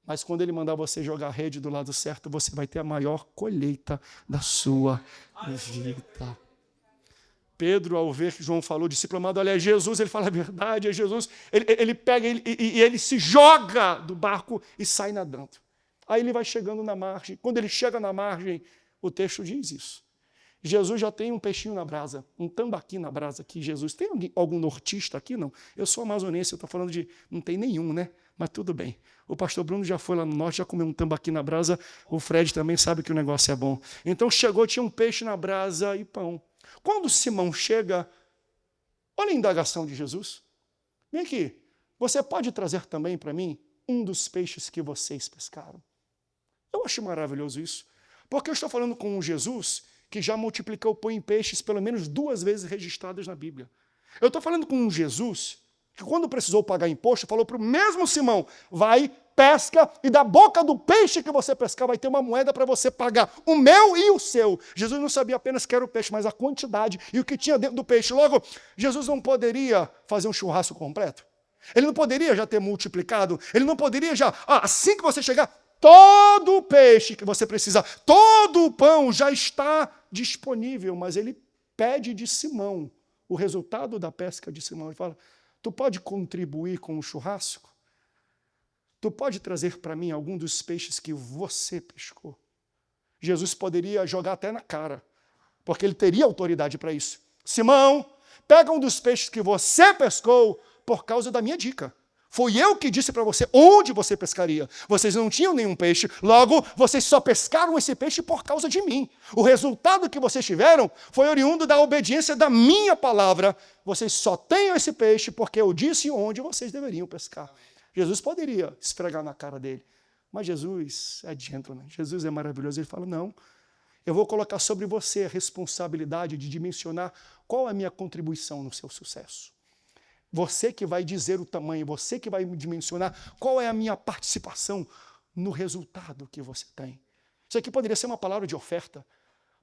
Mas quando ele mandar você jogar a rede do lado certo, você vai ter a maior colheita da sua vida. Pedro, ao ver que João falou, discípulo amado, olha, é Jesus, ele fala a verdade, é Jesus. Ele pega e ele se joga do barco e sai nadando. Aí ele vai chegando na margem. Quando ele chega na margem, o texto diz isso. Jesus já tem um peixinho na brasa, um tambaqui na brasa aqui, Jesus. Tem algum nortista aqui? Não. Eu sou amazonense, eu estou falando de... Não tem nenhum, né? Mas tudo bem. O pastor Bruno já foi lá no norte, já comeu um tambaqui na brasa. O Fred também sabe que o negócio é bom. Então chegou, tinha um peixe na brasa e pão. Quando Simão chega, olha a indagação de Jesus. Vem aqui, você pode trazer também para mim um dos peixes que vocês pescaram? Eu acho maravilhoso isso. Porque eu estou falando com um Jesus que já multiplicou pão em peixes pelo menos 2 vezes registradas na Bíblia. Eu estou falando com um Jesus que quando precisou pagar imposto, falou para o mesmo Simão, vai, pesca, e da boca do peixe que você pescar vai ter uma moeda para você pagar, o meu e o seu. Jesus não sabia apenas que era o peixe, mas a quantidade e o que tinha dentro do peixe. Logo, Jesus não poderia fazer um churrasco completo? Ele não poderia já ter multiplicado? Ele não poderia já, assim que você chegar, todo o peixe que você precisa, todo o pão já está disponível, mas ele pede de Simão o resultado da pesca de Simão. Ele fala, tu pode contribuir com o churrasco? Tu pode trazer para mim algum dos peixes que você pescou? Jesus poderia jogar até na cara, porque ele teria autoridade para isso. Simão, pega um dos peixes que você pescou por causa da minha dica. Foi eu que disse para você onde você pescaria. Vocês não tinham nenhum peixe, logo, vocês só pescaram esse peixe por causa de mim. O resultado que vocês tiveram foi oriundo da obediência da minha palavra. Vocês só têm esse peixe porque eu disse onde vocês deveriam pescar. Jesus poderia esfregar na cara dele, mas Jesus é gentleman, Jesus é maravilhoso. Ele fala, não, eu vou colocar sobre você a responsabilidade de dimensionar qual é a minha contribuição no seu sucesso. Você que vai dizer o tamanho, você que vai dimensionar qual é a minha participação no resultado que você tem. Isso aqui poderia ser uma palavra de oferta,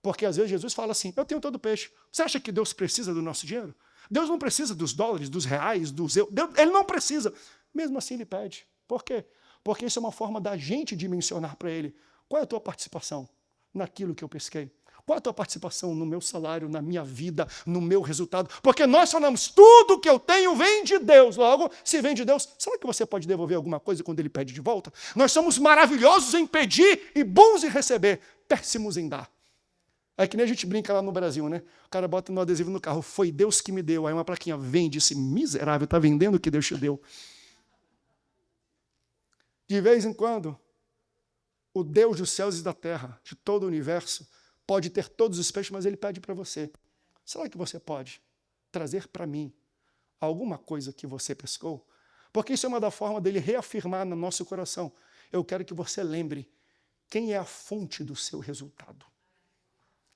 porque às vezes Jesus fala assim, eu tenho todo o peixe. Você acha que Deus precisa do nosso dinheiro? Deus não precisa dos dólares, dos reais, dos euros. Ele não precisa. Mesmo assim ele pede. Por quê? Porque isso é uma forma da gente dimensionar para ele. Qual é a tua participação naquilo que eu pesquei? Qual é a tua participação no meu salário, na minha vida, no meu resultado? Porque nós falamos, tudo que eu tenho vem de Deus. Logo, se vem de Deus, será que você pode devolver alguma coisa quando ele pede de volta? Nós somos maravilhosos em pedir e bons em receber, péssimos em dar. É que nem a gente brinca lá no Brasil, né? O cara bota no adesivo no carro, foi Deus que me deu. Aí uma plaquinha, vende, esse miserável, está vendendo o que Deus te deu. De vez em quando, o Deus dos céus e da terra, de todo o universo, pode ter todos os peixes, mas ele pede para você: será que você pode trazer para mim alguma coisa que você pescou? Porque isso é uma da forma dele reafirmar no nosso coração: eu quero que você lembre quem é a fonte do seu resultado.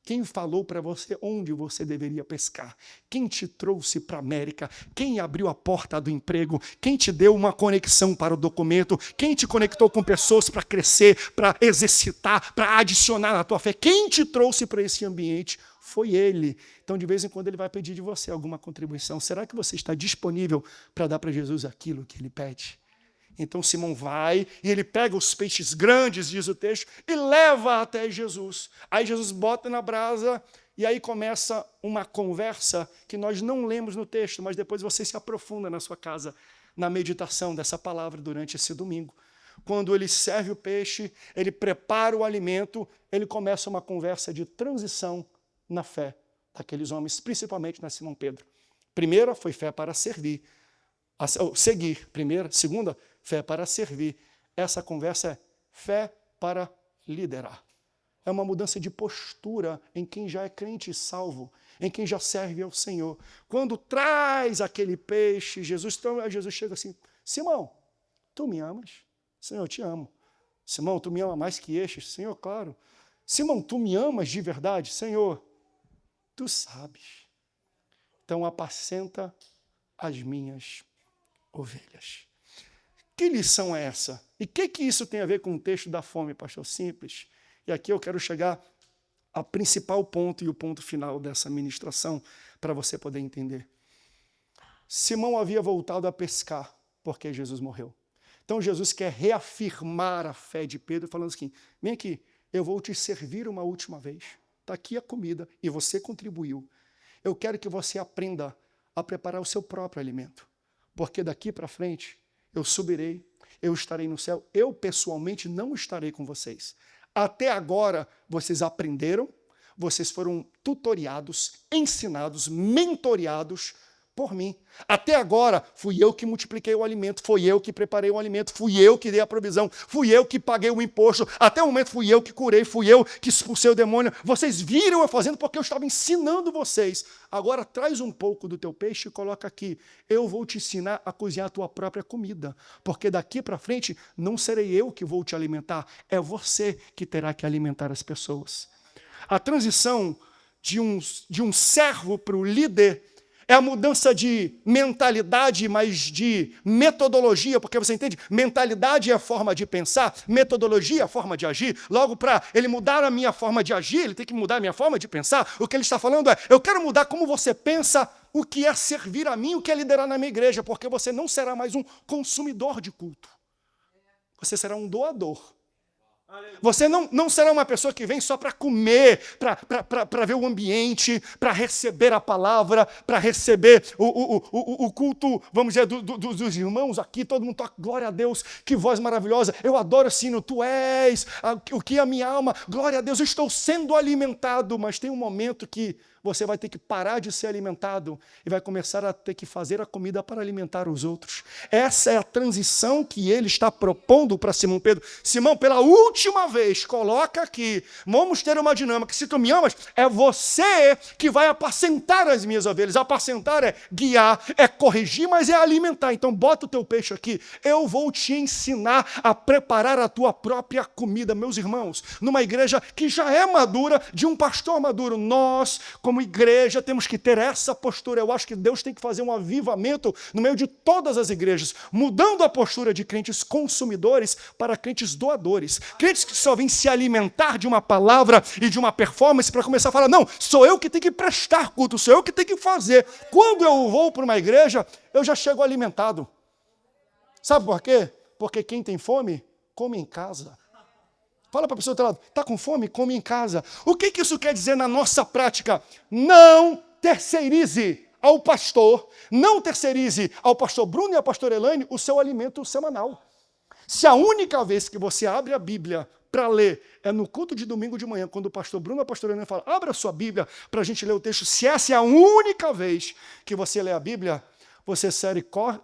Quem falou para você onde você deveria pescar? Quem te trouxe para a América? Quem abriu a porta do emprego? Quem te deu uma conexão para o documento? Quem te conectou com pessoas para crescer, para exercitar, para adicionar na tua fé? Quem te trouxe para esse ambiente? Foi ele. Então, de vez em quando, ele vai pedir de você alguma contribuição. Será que você está disponível para dar para Jesus aquilo que ele pede? Então Simão vai e ele pega os peixes grandes, diz o texto, e leva até Jesus. Aí Jesus bota na brasa e aí começa uma conversa que nós não lemos no texto, mas depois você se aprofunda na sua casa, na meditação dessa palavra durante esse domingo. Quando ele serve o peixe, ele prepara o alimento, ele começa uma conversa de transição na fé daqueles homens, principalmente na Simão Pedro. Primeira foi fé para seguir. Primeira, segunda, fé para servir. Essa conversa é fé para liderar. É uma mudança de postura em quem já é crente e salvo, em quem já serve ao Senhor. Quando traz aquele peixe, Jesus chega assim: Simão, tu me amas? Senhor, eu te amo. Simão, tu me amas mais que estes? Senhor, claro. Simão, tu me amas de verdade? Senhor, tu sabes. Então apacenta as minhas ovelhas. Que lição é essa? E o que isso tem a ver com o texto da fome, pastor? Simples. E aqui eu quero chegar ao principal ponto e o ponto final dessa ministração, para você poder entender. Simão havia voltado a pescar porque Jesus morreu. Então Jesus quer reafirmar a fé de Pedro, falando assim: vem aqui, eu vou te servir uma última vez. Está aqui a comida e você contribuiu. Eu quero que você aprenda a preparar o seu próprio alimento. Porque daqui para frente eu subirei, eu estarei no céu. Eu pessoalmente não estarei com vocês. Até agora vocês aprenderam, vocês foram tutoriados, ensinados, mentoreados por mim. Até agora fui eu que multipliquei o alimento, fui eu que preparei o alimento, fui eu que dei a provisão, fui eu que paguei o imposto, até o momento fui eu que curei, fui eu que expulsei o demônio. Vocês viram eu fazendo porque eu estava ensinando vocês. Agora traz um pouco do teu peixe e coloca aqui. Eu vou te ensinar a cozinhar a tua própria comida, porque daqui para frente não serei eu que vou te alimentar, é você que terá que alimentar as pessoas. A transição de um servo para o líder é a mudança de mentalidade, mas de metodologia, porque você entende? Mentalidade é a forma de pensar, metodologia é a forma de agir. Logo, para ele mudar a minha forma de agir, ele tem que mudar a minha forma de pensar. O que ele está falando é: eu quero mudar como você pensa, o que é servir a mim, o que é liderar na minha igreja, porque você não será mais um consumidor de culto. Você será um doador. Você não será uma pessoa que vem só para comer, para ver o ambiente, para receber a palavra, para receber o culto, vamos dizer, dos irmãos aqui. Todo mundo toca, glória a Deus, que voz maravilhosa. Eu adoro o sino, tu és o que a minha alma, glória a Deus, eu estou sendo alimentado. Mas tem um momento que você vai ter que parar de ser alimentado e vai começar a ter que fazer a comida para alimentar os outros. Essa é a transição que ele está propondo para Simão Pedro. Simão, pela última vez, coloca aqui, vamos ter uma dinâmica. Se tu me amas, é você que vai apacentar as minhas ovelhas. Apacentar é guiar, é corrigir, mas é alimentar. Então bota o teu peixe aqui. Eu vou te ensinar a preparar a tua própria comida. Meus irmãos, numa igreja que já é madura, de um pastor maduro, nós, como igreja, temos que ter essa postura. Eu acho que Deus tem que fazer um avivamento no meio de todas as igrejas, mudando a postura de crentes consumidores para crentes doadores. Crentes que só vêm se alimentar de uma palavra e de uma performance para começar a falar: não, sou eu que tenho que prestar culto, sou eu que tenho que fazer. Quando eu vou para uma igreja, eu já chego alimentado. Sabe por quê? Porque quem tem fome, come em casa. Fala para a pessoa do outro lado: está com fome? Come em casa. O que isso quer dizer na nossa prática? Não terceirize ao pastor, não terceirize ao pastor Bruno e à pastora Elaine o seu alimento semanal. Se a única vez que você abre a Bíblia para ler é no culto de domingo de manhã, quando o pastor Bruno e a pastora Elaine falam: abra a sua Bíblia para a gente ler o texto, se essa é a única vez que você lê a Bíblia,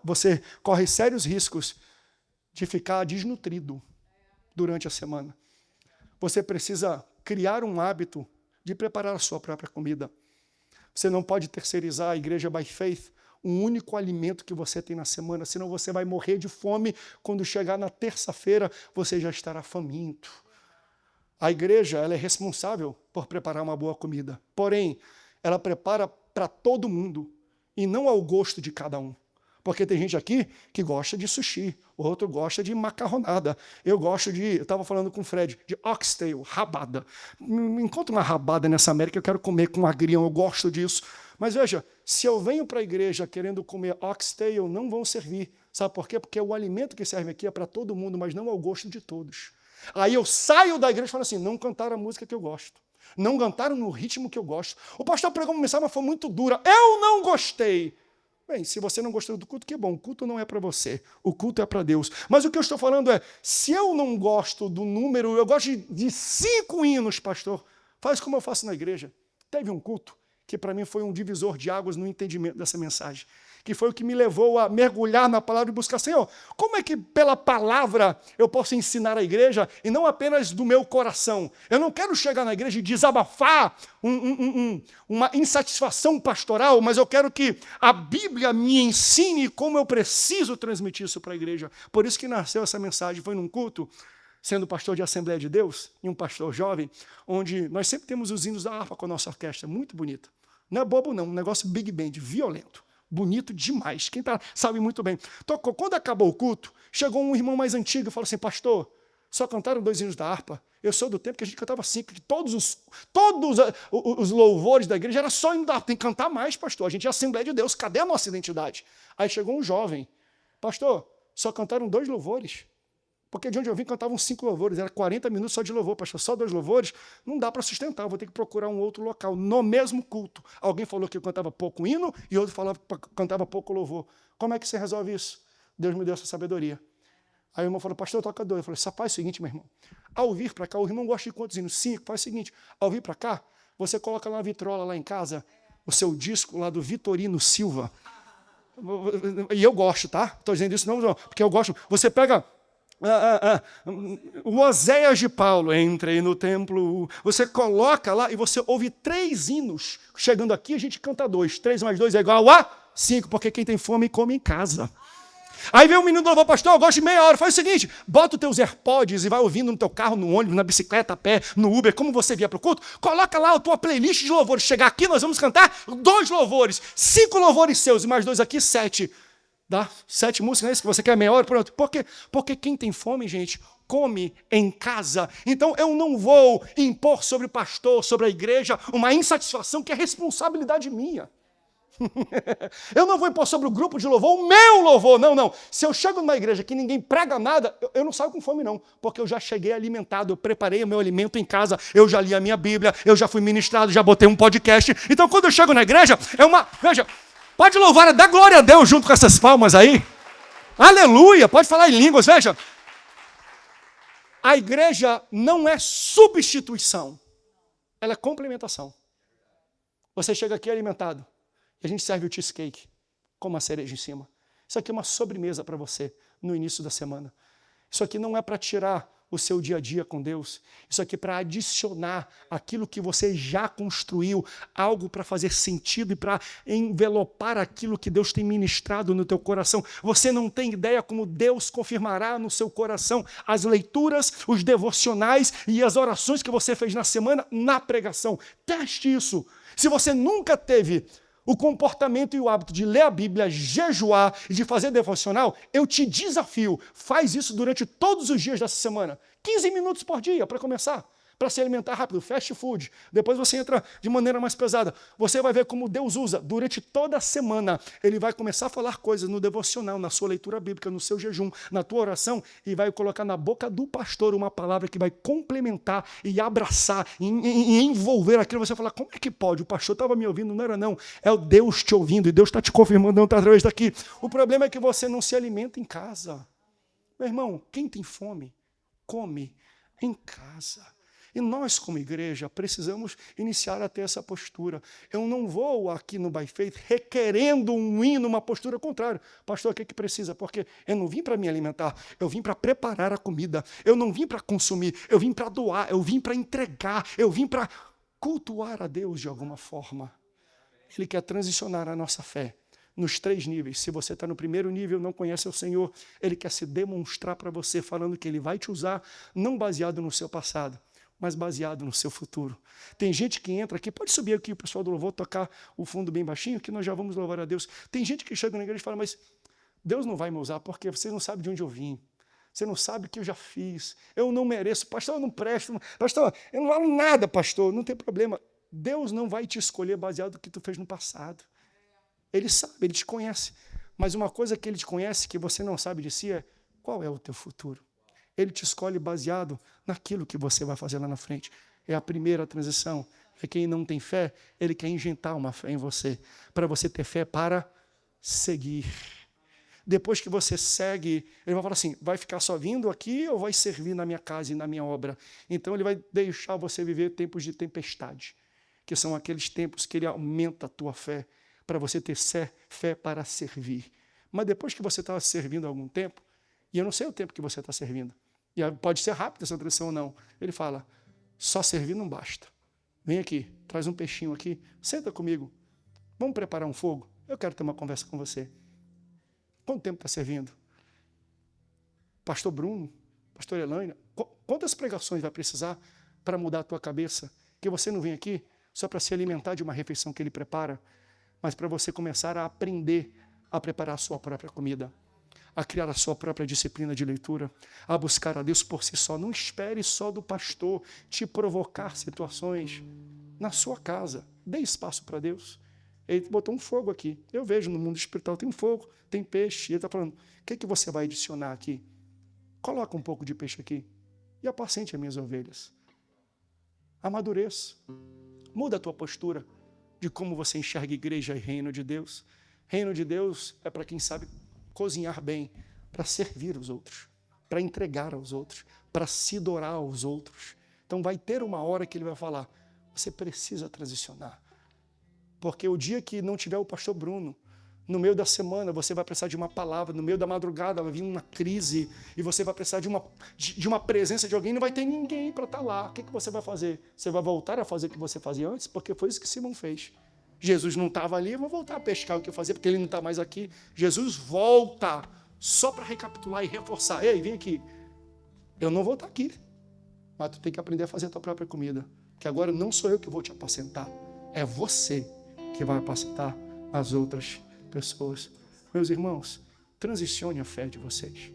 você corre sérios riscos de ficar desnutrido durante a semana. Você precisa criar um hábito de preparar a sua própria comida. Você não pode terceirizar a igreja by faith, um único alimento que você tem na semana, senão você vai morrer de fome. Quando chegar na terça-feira, você já estará faminto. A igreja, ela é responsável por preparar uma boa comida. Porém, ela prepara para todo mundo e não ao gosto de cada um. Porque tem gente aqui que gosta de sushi, o outro gosta de macarronada. Eu estava falando com o Fred, de oxtail, rabada. Me encontra uma rabada nessa América, eu quero comer com agrião, eu gosto disso. Mas veja, se eu venho para a igreja querendo comer oxtail, não vão servir. Sabe por quê? Porque o alimento que serve aqui é para todo mundo, mas não ao gosto de todos. Aí eu saio da igreja e falo assim, não cantaram a música que eu gosto. Não cantaram no ritmo que eu gosto. O pastor pregou uma mensagem, mas foi muito dura. Eu não gostei. Bem, se você não gostou do culto, que bom. O culto não é para você. O culto é para Deus. Mas o que eu estou falando é, se eu não gosto do número, eu gosto de 5 hinos, pastor, faz como eu faço na igreja. Teve um culto que para mim foi um divisor de águas no entendimento dessa mensagem, que foi o que me levou a mergulhar na palavra e buscar, Senhor, como é que pela palavra eu posso ensinar a igreja e não apenas do meu coração? Eu não quero chegar na igreja e desabafar uma insatisfação pastoral, mas eu quero que a Bíblia me ensine como eu preciso transmitir isso para a igreja. Por isso que nasceu essa mensagem, foi num culto, sendo pastor de Assembleia de Deus, e um pastor jovem, onde nós sempre temos os hinos da harpa com a nossa orquestra, muito bonita. Não é bobo não, um negócio big band, violento. Bonito demais. Quem sabe muito bem. Tocou. Quando acabou o culto, chegou um irmão mais antigo e falou assim, pastor, só cantaram 2 hinos da harpa. Eu sou do tempo que a gente cantava 5, que todos os louvores da igreja era só hino da harpa. Tem que cantar mais, pastor. A gente é Assembleia de Deus. Cadê a nossa identidade? Aí chegou um jovem. Pastor, só cantaram 2 louvores. Porque de onde eu vim cantavam 5 louvores, era 40 minutos só de louvor, pastor, só 2 louvores, não dá para sustentar, eu vou ter que procurar um outro local. No mesmo culto, alguém falou que eu cantava pouco hino e outro falava que cantava pouco louvor. Como é que você resolve isso? Deus me deu essa sabedoria. Aí o irmão falou, pastor, toca 2. Eu falei, só faz o seguinte, meu irmão, ao vir para cá, o irmão gosta de quantos hinos? 5, faz o seguinte, ao vir para cá, você coloca lá na vitrola lá em casa, o seu disco lá do Vitorino Silva. E eu gosto, tá? Estou dizendo isso não, porque eu gosto. Você pega... o Oséias de Paulo, entrei no templo, você coloca lá e você ouve 3 hinos. Chegando aqui a gente canta 2, 3 mais 2 é igual a 5, porque quem tem fome come em casa. Aí vem um menino do louvor, pastor, eu gosto de meia hora, faz o seguinte, bota os teus AirPods e vai ouvindo no teu carro, no ônibus, na bicicleta, a pé, no Uber, como você vier para o culto, coloca lá a tua playlist de louvores, chegar aqui nós vamos cantar 2 louvores, 5 louvores seus e mais 2 aqui, 7. Dá 7 músicas, não é isso que você quer meia hora? Pronto. Por quê? Porque quem tem fome, gente, come em casa. Então eu não vou impor sobre o pastor, sobre a igreja, uma insatisfação que é responsabilidade minha. Eu não vou impor sobre o grupo de louvor o meu louvor. Não, não. Se eu chego numa igreja que ninguém prega nada, eu não saio com fome, não. Porque eu já cheguei alimentado, eu preparei o meu alimento em casa, eu já li a minha Bíblia, eu já fui ministrado, já botei um podcast. Então quando eu chego na igreja, veja, pode louvar, dá glória a Deus junto com essas palmas aí. Aleluia, pode falar em línguas, veja. A igreja não é substituição, ela é complementação. Você chega aqui alimentado, e a gente serve o cheesecake com uma cereja em cima. Isso aqui é uma sobremesa para você no início da semana. Isso aqui não é para tirar o seu dia a dia com Deus. Isso aqui é para adicionar aquilo que você já construiu, algo para fazer sentido e para envelopar aquilo que Deus tem ministrado no teu coração. Você não tem ideia como Deus confirmará no seu coração as leituras, os devocionais e as orações que você fez na semana na pregação. Teste isso. Se você nunca teve o comportamento e o hábito de ler a Bíblia, jejuar e de fazer devocional, eu te desafio, faz isso durante todos os dias dessa semana. 15 minutos por dia para começar, para se alimentar rápido, fast food. Depois você entra de maneira mais pesada. Você vai ver como Deus usa durante toda a semana. Ele vai começar a falar coisas no devocional, na sua leitura bíblica, no seu jejum, na tua oração, e vai colocar na boca do pastor uma palavra que vai complementar e abraçar, e envolver aquilo. Você fala, como é que pode? O pastor estava me ouvindo, não era não. É o Deus te ouvindo, e Deus está te confirmando através daqui. O problema é que você não se alimenta em casa. Meu irmão, quem tem fome, come em casa. E nós, como igreja, precisamos iniciar a ter essa postura. Eu não vou aqui no By Faith requerendo um hino, uma postura contrária. Pastor, o que precisa? Porque eu não vim para me alimentar, eu vim para preparar a comida. Eu não vim para consumir, eu vim para doar, eu vim para entregar, eu vim para cultuar a Deus de alguma forma. Ele quer transicionar a nossa fé nos 3 níveis. Se você está no primeiro nível, não conhece o Senhor, Ele quer se demonstrar para você, falando que Ele vai te usar, não baseado no seu passado, mas baseado no seu futuro. Tem gente que entra aqui, pode subir aqui o pessoal do louvor, tocar o fundo bem baixinho, que nós já vamos louvar a Deus. Tem gente que chega na igreja e fala, mas Deus não vai me usar porque você não sabe de onde eu vim. Você não sabe o que eu já fiz. Eu não mereço. Pastor, eu não presto. Pastor, eu não valo nada, pastor. Não tem problema. Deus não vai te escolher baseado no que tu fez no passado. Ele sabe, Ele te conhece. Mas uma coisa que Ele te conhece, que você não sabe de si, é qual é o teu futuro. Ele te escolhe baseado naquilo que você vai fazer lá na frente. É a primeira transição. É quem não tem fé, Ele quer injetar uma fé em você. Para você ter fé para seguir. Depois que você segue, Ele vai falar assim, vai ficar só vindo aqui ou vai servir na minha casa e na minha obra? Então Ele vai deixar você viver tempos de tempestade, que são aqueles tempos que Ele aumenta a tua fé, para você ter fé para servir. Mas depois que você está servindo há algum tempo, e eu não sei o tempo que você está servindo, e pode ser rápida essa transição ou não, Ele fala, só servir não basta. Vem aqui, traz um peixinho aqui, senta comigo, vamos preparar um fogo? Eu quero ter uma conversa com você. Quanto tempo está servindo? Pastor Bruno, pastor Elaine, quantas pregações vai precisar para mudar a tua cabeça? Que você não vem aqui só para se alimentar de uma refeição que Ele prepara, mas para você começar a aprender a preparar a sua própria comida, a criar a sua própria disciplina de leitura, a buscar a Deus por si só. Não espere só do pastor te provocar situações na sua casa. Dê espaço para Deus. Ele botou um fogo aqui. Eu vejo no mundo espiritual tem um fogo, tem peixe. Ele está falando, o que você vai adicionar aqui? Coloca um pouco de peixe aqui e apacente as minhas ovelhas. Amadureça. Muda a tua postura de como você enxerga igreja e reino de Deus. Reino de Deus é para quem sabe cozinhar bem, para servir os outros, para entregar aos outros, para se doar aos outros. Então vai ter uma hora que Ele vai falar, você precisa transicionar. Porque o dia que não tiver o pastor Bruno, no meio da semana você vai precisar de uma palavra, no meio da madrugada vai vir uma crise e você vai precisar de uma presença de alguém, não vai ter ninguém para estar lá. O que você vai fazer? Você vai voltar a fazer o que você fazia antes? Porque foi isso que Simão fez. Jesus não estava ali, eu vou voltar a pescar o que eu fazia, porque Ele não está mais aqui. Jesus volta só para recapitular e reforçar. Ei, vem aqui. Eu não vou estar aqui, mas tu tem que aprender a fazer a tua própria comida. Que agora não sou eu que vou te apacentar, é você que vai apacentar as outras pessoas. Meus irmãos, transicione a fé de vocês.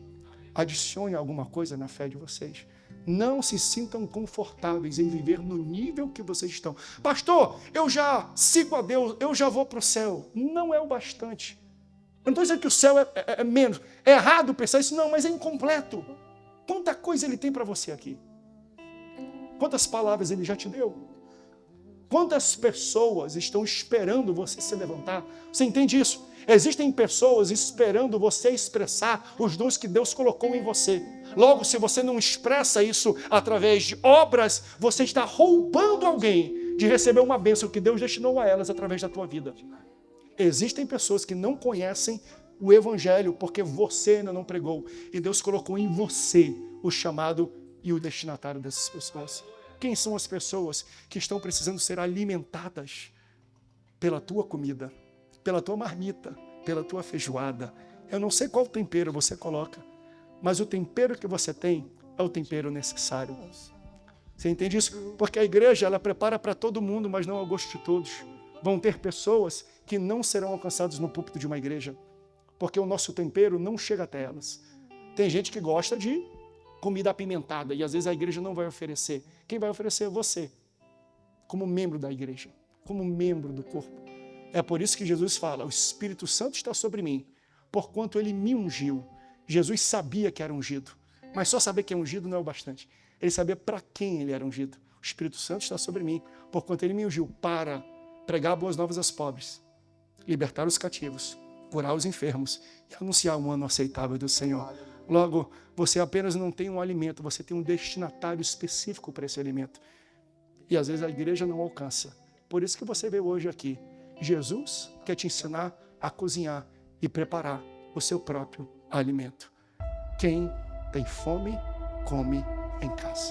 Adicione alguma coisa na fé de vocês. Não se sintam confortáveis em viver no nível que vocês estão. Pastor, eu já sigo a Deus, eu já vou para o céu. Não é o bastante. Eu não estou dizendo que o céu é menos. É errado pensar isso, não, mas é incompleto. Quanta coisa Ele tem para você aqui. Quantas palavras Ele já te deu. Quantas pessoas estão esperando você se levantar? Você entende isso? Existem pessoas esperando você expressar os dons que Deus colocou em você. Logo, se você não expressa isso através de obras, você está roubando alguém de receber uma bênção que Deus destinou a elas através da tua vida. Existem pessoas que não conhecem o Evangelho porque você ainda não pregou. E Deus colocou em você o chamado e o destinatário dessas pessoas. Quem são as pessoas que estão precisando ser alimentadas pela tua comida, pela tua marmita, pela tua feijoada? Eu não sei qual tempero você coloca, mas o tempero que você tem é o tempero necessário. Você entende isso? Porque a igreja, ela prepara para todo mundo, mas não ao gosto de todos. Vão ter pessoas que não serão alcançadas no púlpito de uma igreja, porque o nosso tempero não chega até elas. Tem gente que gosta de comida apimentada, e às vezes a igreja não vai oferecer. Quem vai oferecer é você, como membro da igreja, como membro do corpo. É por isso que Jesus fala, o Espírito Santo está sobre mim, porquanto Ele me ungiu. Jesus sabia que era ungido, mas só saber que é ungido não é o bastante. Ele sabia para quem Ele era ungido. O Espírito Santo está sobre mim, porquanto Ele me ungiu para pregar boas novas aos pobres, libertar os cativos, curar os enfermos e anunciar um ano aceitável do Senhor. Logo, você apenas não tem um alimento, você tem um destinatário específico para esse alimento. E às vezes a igreja não alcança. Por isso que você veio hoje aqui. Jesus quer te ensinar a cozinhar e preparar o seu próprio alimento. Quem tem fome, come em casa.